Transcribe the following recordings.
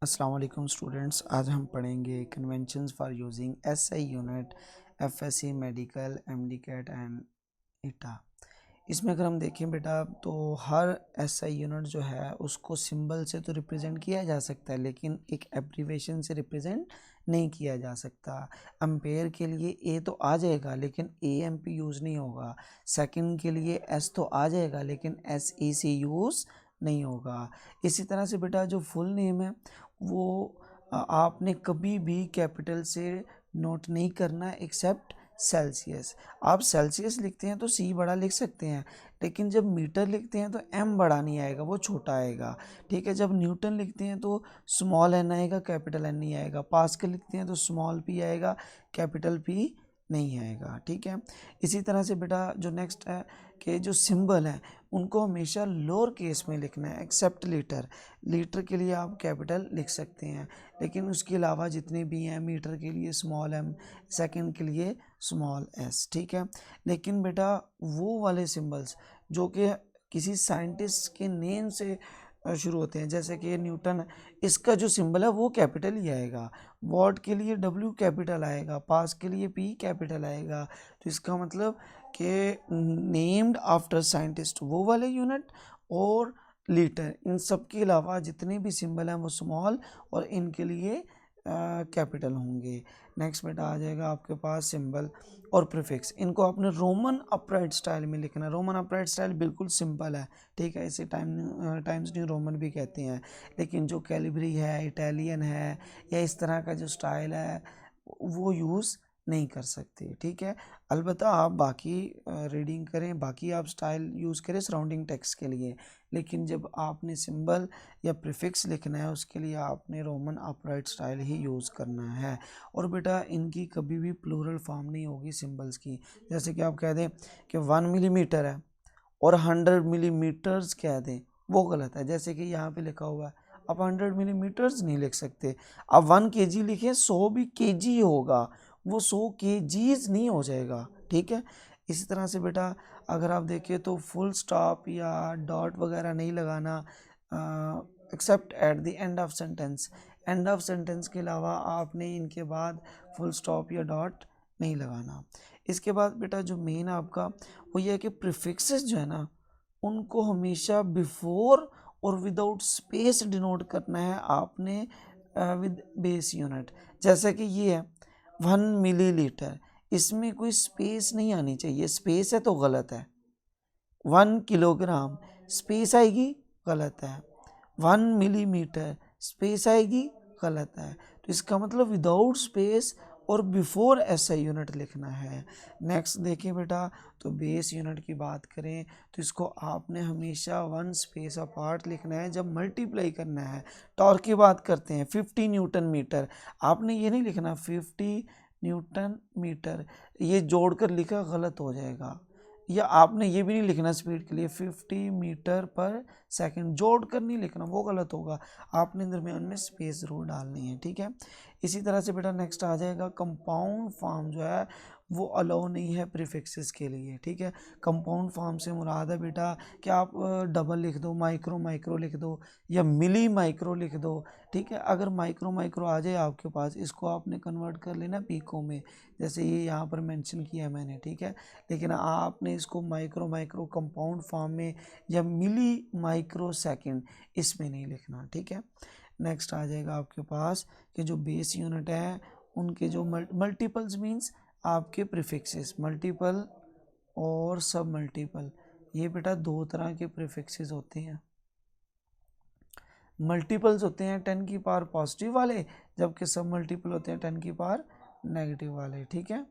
अस्सलाम वालेकुम स्टूडेंट्स। आज हम पढ़ेंगे conventions for using SI unit, FSC, medical, MDCAT and ETEA. इसमें अगर हम देखें बेटा तो हर एसआई यूनिट जो है उसको सिंबल से तो रिप्रेजेंट किया जा सकता है, लेकिन एक एब्रीवेशन से रिप्रेजेंट नहीं किया जा सकता। एम्पेयर के लिए ए तो आ जाएगा लेकिन एएमपी यूज़ नहीं होगा। सेकंड के लिए एस तो आ जाएगा लेकिन एसईसी यूज़ नहीं होगा। इसी तरह से बेटा जो फुल नेम है वो आपने कभी भी कैपिटल से नोट नहीं करना एक्सेप्ट सेल्सियस। आप सेल्सियस लिखते हैं तो सी बड़ा लिख सकते हैं, लेकिन जब मीटर लिखते हैं तो एम बड़ा नहीं आएगा, वो छोटा आएगा। ठीक है, जब न्यूटन लिखते हैं तो स्मॉल एन आएगा, कैपिटल एन नहीं आएगा। पास्कल लिखते हैं तो स्मॉल पी आएगा, कैपिटल पी नहीं आएगा। ठीक है, इसी तरह से बेटा जो नेक्स्ट है कि जो सिंबल है उनको हमेशा लोअर केस में लिखना है एक्सेप्ट लीटर। लीटर के लिए आप कैपिटल लिख सकते हैं, लेकिन उसके अलावा जितने भी हैं, मीटर के लिए स्मॉल एम, सेकंड के लिए स्मॉल एस। ठीक है, लेकिन बेटा वो वाले सिंबल्स जो कि किसी साइंटिस्ट के नेम से शुरू होते हैं, जैसे कि न्यूटन, इसका जो सिंबल है वो कैपिटल ही आएगा। वॉट के लिए डब्ल्यू कैपिटल आएगा, पास के लिए पी कैपिटल आएगा। तो इसका मतलब कि नेम्ड आफ्टर साइंटिस्ट वो वाले यूनिट और लीटर, इन सब के अलावा जितने भी सिंबल हैं वो स्मॉल और इनके लिए कैपिटल होंगे। नेक्स्ट बेटा आ जाएगा आपके पास सिंबल और प्रीफिक्स। इनको आपने रोमन अपराइट स्टाइल में लिखना है। रोमन अपराइट स्टाइल बिल्कुल सिंपल है, ठीक है, इसे टाइम्स न्यू रोमन भी कहते हैं। लेकिन जो कैलिब्री है, इटालियन है, या इस तरह का जो स्टाइल है वो यूज़ नहीं कर सकते। ठीक है, अलबत्ता आप बाकी रीडिंग करें, बाकी आप स्टाइल यूज़ करें सराउंडिंग टेक्स्ट के लिए, लेकिन जब आपने सिंबल या प्रीफिक्स लिखना है उसके लिए आपने रोमन अपराइट स्टाइल ही यूज़ करना है। और बेटा इनकी कभी भी प्लूरल फॉर्म नहीं होगी सिंबल्स की। जैसे कि आप कह दें कि 1 मिलीमीटर है और 100 मिलीमीटर्स कह दें, वो गलत है। जैसे कि यहाँ पे लिखा हुआ है, आप 100 मिलीमीटर्स नहीं लिख सकते। आप 1 केजी लिखें, 100 भी केजी होगा, वो 100 केजीज नहीं हो जाएगा। ठीक है, इसी तरह से बेटा अगर आप देखें तो फुल स्टॉप या डॉट वगैरह नहीं लगाना accept at the end of sentence. End of sentence के अलावा आपने इनके बाद फुल स्टॉप या डॉट नहीं लगाना। इसके बाद बेटा जो मेन आपका वो ये है कि प्रीफिक्सेस जो है ना उनको हमेशा बिफोर और विदाउट स्पेस डिनोट करना है आपने विद बेस यूनिट। जैसे कि ये है 1 मिलीलीटर, इसमें कोई स्पेस नहीं आनी चाहिए, स्पेस है तो गलत है। 1 किलोग्राम, स्पेस आएगी, गलत है। 1 मिलीमीटर, स्पेस आएगी, गलत है। तो इसका मतलब विदाउट स्पेस और बिफोर एसआई यूनिट लिखना है। नेक्स्ट देखिए बेटा, तो बेस यूनिट की बात करें तो इसको आपने हमेशा 1 स्पेस अपार्ट लिखना है जब मल्टीप्लाई करना है। टॉर्क की बात करते हैं 50 न्यूटन मीटर, आपने ये नहीं लिखना 50 न्यूटन मीटर, ये जोड़कर लिखा गलत हो जाएगा। या आपने ये भी नहीं लिखना स्पीड के लिए 50 मीटर पर सेकंड, जोड़ कर नहीं लिखना, वो गलत होगा। आपने दरमियान में स्पेस ज़रूर डालनी है। ठीक है, इसी तरह से बेटा नेक्स्ट आ जाएगा कंपाउंड फॉर्म जो है वो अलाउ नहीं है प्रीफिक्सेस के लिए। ठीक है, कंपाउंड फॉर्म से मुराद है बेटा कि आप डबल लिख दो, माइक्रो माइक्रो लिख दो, या मिली माइक्रो लिख दो। ठीक है, अगर माइक्रो माइक्रो आ जाए आपके पास, इसको आपने कन्वर्ट कर लेना पीको में, जैसे ये यहाँ पर मेंशन किया है मैंने। ठीक है, लेकिन आपने इसको माइक्रो माइक्रो कंपाउंड फॉर्म में या मिली माइक्रो सेकंड इसमें नहीं लिखना। ठीक है, नेक्स्ट आ जाएगा आपके पास कि जो बेस यूनिट है उनके जो मल्टीपल्स मीन्स आपके प्रीफिक्सेस, मल्टीपल और सब मल्टीपल। ये बेटा दो तरह के प्रीफिक्सेस होते हैं। मल्टीपल्स होते हैं 10 की पावर पॉजिटिव वाले, जबकि सब मल्टीपल होते हैं 10 की पावर नेगेटिव वाले। ठीक है,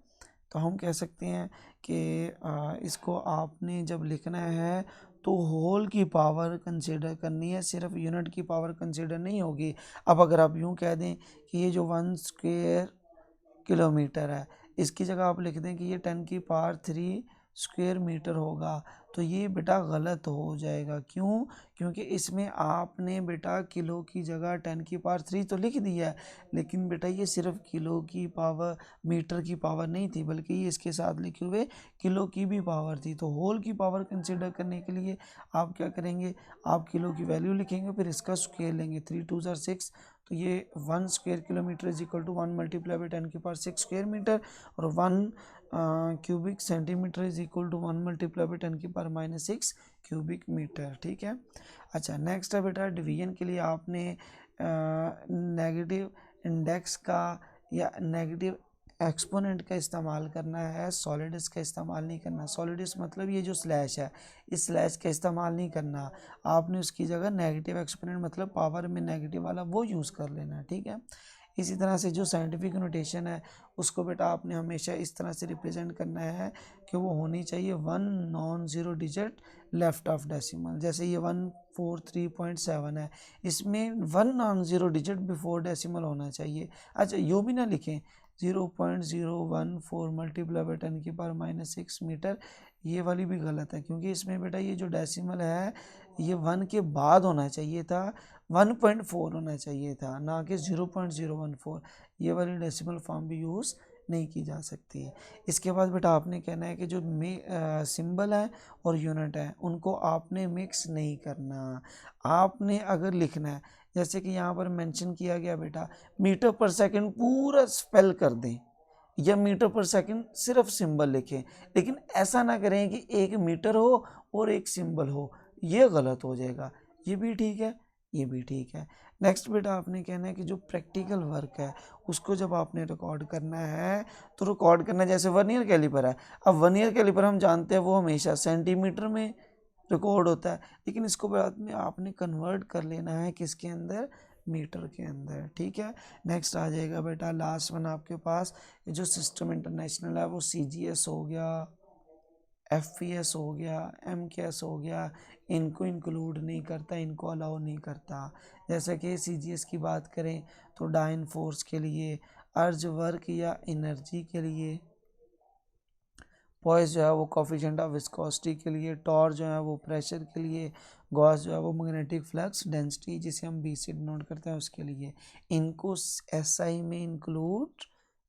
तो हम कह सकते हैं कि इसको आपने जब लिखना है तो होल की पावर कंसीडर करनी है, सिर्फ यूनिट की पावर कंसीडर नहीं होगी। अब अगर आप यूँ कह दें कि ये जो 1 स्क्वायर किलोमीटर है, इसकी जगह आप लिख दें कि ये 10 की पावर 3 स्क्वायर मीटर होगा, तो ये बेटा गलत हो जाएगा। क्यों? क्योंकि इसमें आपने बेटा किलो की जगह 10⁻³ तो लिख दिया है, लेकिन बेटा ये सिर्फ किलो की पावर, मीटर की पावर नहीं थी, बल्कि ये इसके साथ लिखे हुए किलो की भी पावर थी। तो होल की पावर कंसिडर करने के लिए आप क्या करेंगे, आप किलो की वैल्यू लिखेंगे, फिर इसका स्क्वायर लेंगे। 3 2 ज़ार 6, तो ये 1 square kilometre is equal to 1 multiply by 10⁻6 square metre, और 1 cubic centimetre is equal to 1 multiply by 10⁻⁻6 cubic metre. ठीक है। अच्छा, नेक्स्ट है बेटा डिवीजन के लिए आपने नेगेटिव इंडेक्स का या नेगेटिव एक्सपोनेंट का इस्तेमाल करना है, सॉलिड्स का इस्तेमाल नहीं करना। सॉलिड्स मतलब ये जो स्लैश है, इस स्लैश का इस्तेमाल नहीं करना, आपने उसकी जगह नेगेटिव एक्सपोनेंट मतलब पावर में नेगेटिव वाला वो यूज़ कर लेना है। ठीक है। इसी तरह से जो साइंटिफिक नोटेशन है उसको बेटा आपने हमेशा इस तरह से रिप्रेजेंट करना है कि वो होनी चाहिए 1 non zero digit left of decimal. जैसे ये 143.7 है, इसमें 1 non zero digit before decimal होना चाहिए। अच्छा, यो भी ना लिखें 0.014 मल्टीप्लाई बाई 10⁻⁻6 मीटर, ये वाली भी गलत है, क्योंकि इसमें बेटा ये जो डेसिमल है ये 1 के बाद होना चाहिए था, 1.4 होना चाहिए था, ना कि 0.014। ये वाली डेसिमल फॉर्म भी यूज़ नहीं की जा सकती है। इसके बाद बेटा आपने कहना है कि जो सिंबल है और यूनिट है उनको आपने मिक्स नहीं करना। आपने अगर लिखना है, जैसे कि यहाँ पर मेंशन किया गया बेटा मीटर पर सेकंड पूरा स्पेल कर दें, या मीटर पर सेकंड सिर्फ सिंबल लिखें, लेकिन ऐसा ना करें कि एक मीटर हो और एक सिंबल हो, ये गलत हो जाएगा। ये भी ठीक है, ये भी ठीक है। नेक्स्ट बेटा आपने कहना है कि जो प्रैक्टिकल वर्क है उसको जब आपने रिकॉर्ड करना है तो रिकॉर्ड करना, जैसे वर्नियर कैलिपर है, अब वर्नियर कैलिपर हम जानते हैं वो हमेशा सेंटीमीटर में रिकॉर्ड होता है, लेकिन इसको बाद में आपने कन्वर्ट कर लेना है किसके अंदर, मीटर के अंदर। ठीक है। नेक्स्ट आ जाएगा बेटा लास्ट वन आपके पास, ये जो सिस्टम इंटरनेशनल है वो CGS हो गया, FPS हो गया, MKS हो गया, इनको इंक्लूड नहीं करता, इनको अलाउ नहीं करता। जैसे कि CGS की बात करें तो डाइन फोर्स के लिए, अर्ज वर्क या एनर्जी के लिए, पॉइस जो है वो कोफिशिएंट ऑफ विस्कोसिटी के लिए, टॉर जो है वो प्रेशर के लिए, गॉस जो है वो मैग्नेटिक फ्लक्स डेंसिटी जिसे हम B से डिनोट करते हैं उसके लिए। इनको SI में इंक्लूड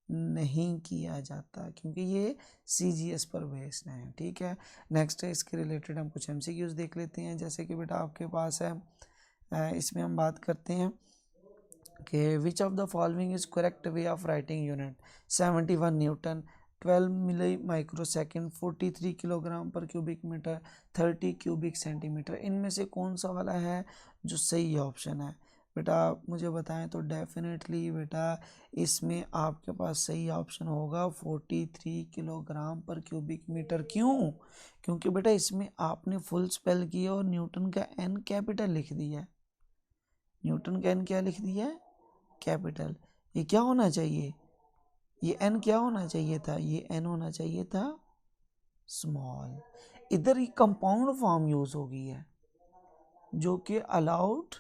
नहीं किया जाता क्योंकि ये CGS पर बेस्ड है। ठीक है। नेक्स्ट है, इसके रिलेटेड हम कुछ MCQs देख लेते हैं। जैसे कि बेटा आपके पास है, इसमें हम बात करते हैं कि which of the following is correct way of writing unit. 71 newton, 12 milli micro second, 43 kilogram per cubic metre, 30 cubic centimetre, इनमें से कौन सा वाला है जो सही ऑप्शन है? बेटा आप मुझे बताएं तो डेफिनेटली बेटा इसमें आपके पास सही ऑप्शन होगा 43 किलोग्राम पर क्यूबिक मीटर। क्यों? क्योंकि बेटा इसमें आपने फुल स्पेल किया और न्यूटन का N कैपिटल लिख दिया है। न्यूटन का N क्या लिख दिया है? कैपिटल। ये क्या होना चाहिए? ये N क्या होना चाहिए था? ये N होना चाहिए था स्मॉल। इधर ये कंपाउंड फॉर्म यूज हो गई है जो कि अलाउड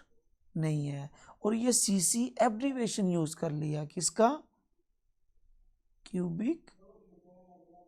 नहीं है, और ये CC एब्रीवेशन यूज कर लिया किसका? क्यूबिक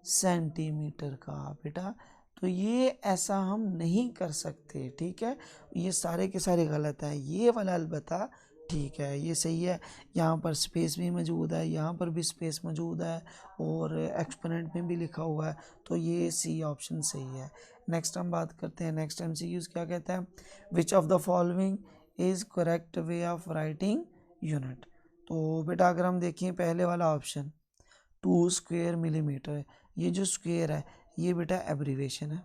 सेंटीमीटर का बेटा। तो ये ऐसा हम नहीं कर सकते। ठीक है। ये सारे के सारे गलत है, ये वाला अलबत्ता ठीक है, ये सही है। यहाँ पर स्पेस भी मौजूद है, यहाँ पर भी स्पेस मौजूद है, और एक्सपोनेंट में भी लिखा हुआ है, तो ये C ऑप्शन सही है। नेक्स्ट हम बात करते हैं, नेक्स्ट MCQs क्या कहता है, विच of the following is correct way of writing unit. तो बेटा अगर हम देखें पहले वाला ऑप्शन 2 स्क्वायर मिलीमीटर, ये जो स्क्वायर है ये बेटा एब्रीवेशन है,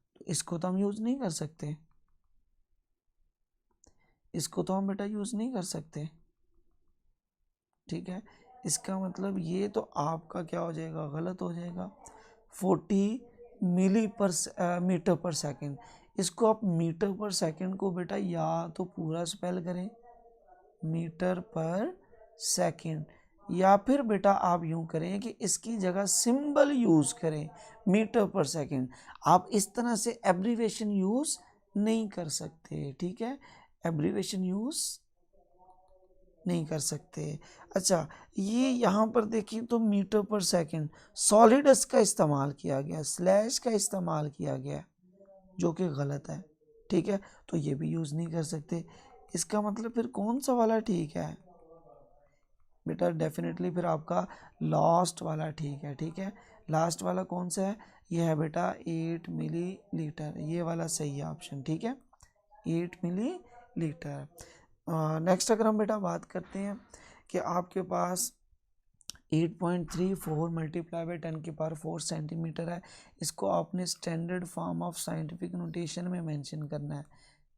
तो इसको तो हम यूज नहीं कर सकते, इसको तो हम बेटा यूज नहीं कर सकते। ठीक है। इसका मतलब ये तो आपका क्या हो जाएगा, गलत हो जाएगा। 40 मीटर पर सेकंड, इसको आप मीटर पर सेकंड को बेटा या तो पूरा स्पेल करें मीटर पर सेकंड, या फिर बेटा आप यूं करें कि इसकी जगह सिंबल यूज करें मीटर पर सेकंड। आप इस तरह से एब्रीवेशन यूज नहीं कर सकते। ठीक है। एब्रीवेशन यूज नहीं कर सकते। अच्छा, ये यहाँ पर देखिए तो मीटर पर सेकंड सॉलिडस का इस्तेमाल किया गया, स्लैश का इस्तेमाल किया गया, जो कि गलत है। ठीक है, तो ये भी यूज़ नहीं कर सकते। इसका मतलब फिर कौन सा वाला ठीक है बेटा? डेफिनेटली फिर आपका लास्ट वाला ठीक है। ठीक है, लास्ट वाला कौन सा है? ये है बेटा 8 मिली लीटर, ये वाला सही है ऑप्शन। ठीक है, 8 मिली लीटर। नेक्स्ट अगर हम बेटा बात करते हैं कि आपके पास 8.34 मल्टीप्लाई बाई 10⁴ सेंटीमीटर है, इसको आपने standard form of scientific notation में मेंशन करना है।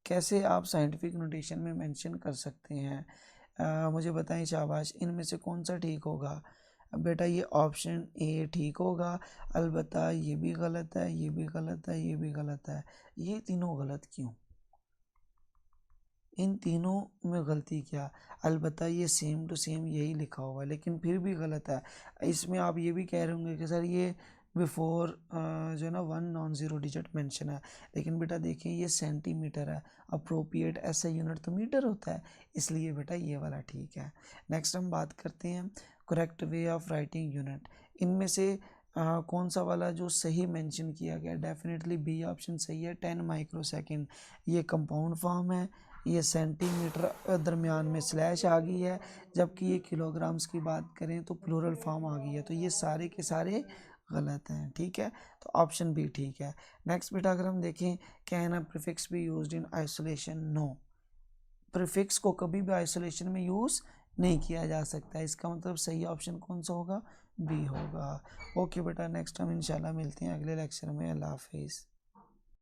कैसे आप साइंटिफिक नोटेशन में मेंशन कर सकते हैं? मुझे बताएं शाबाश, इनमें से कौन सा ठीक होगा? बेटा ये ऑप्शन ए ठीक होगा, अलबत्ता ये भी गलत है, ये भी गलत है, ये भी गलत है। ये तीनों गलत क्यों? इन तीनों में गलती क्या? अलबत्ता ये सेम टू सेम यही लिखा हुआ है, लेकिन फिर भी गलत है। इसमें आप ये भी कह रहे होंगे कि सर ये बिफोर जो है ना 1 नॉन ज़ीरो डिजिट मेंशन है, लेकिन बेटा देखिए ये सेंटीमीटर है, अप्रोप्रिएट ऐसा यूनिट तो मीटर होता है, इसलिए बेटा ये वाला ठीक है। नेक्स्ट हम बात करते हैं correct way of writing unit. इनमें से कौन सा वाला जो सही मेंशन किया गया? डेफिनेटली बी ऑप्शन सही है, 10 माइक्रोसेकंड। ये कंपाउंड फॉर्म है, ये सेंटीमीटर दरमियान में स्लैश आ गई है, जबकि ये किलोग्राम्स की बात करें तो प्लूरल फॉर्म आ गई है। तो ये सारे के सारे गलत हैं। ठीक है, तो ऑप्शन बी ठीक है। नेक्स्ट बेटा अगर हम देखें, can a prefix be used in isolation? No, prefix को कभी भी आइसोलेशन में यूज़ नहीं किया जा सकता है। इसका मतलब सही ऑप्शन कौन सा होगा? बी होगा। ओके बेटा, नेक्स्ट हम इंशाल्लाह मिलते हैं अगले लेक्चर में। अल्लाह हाफिज़।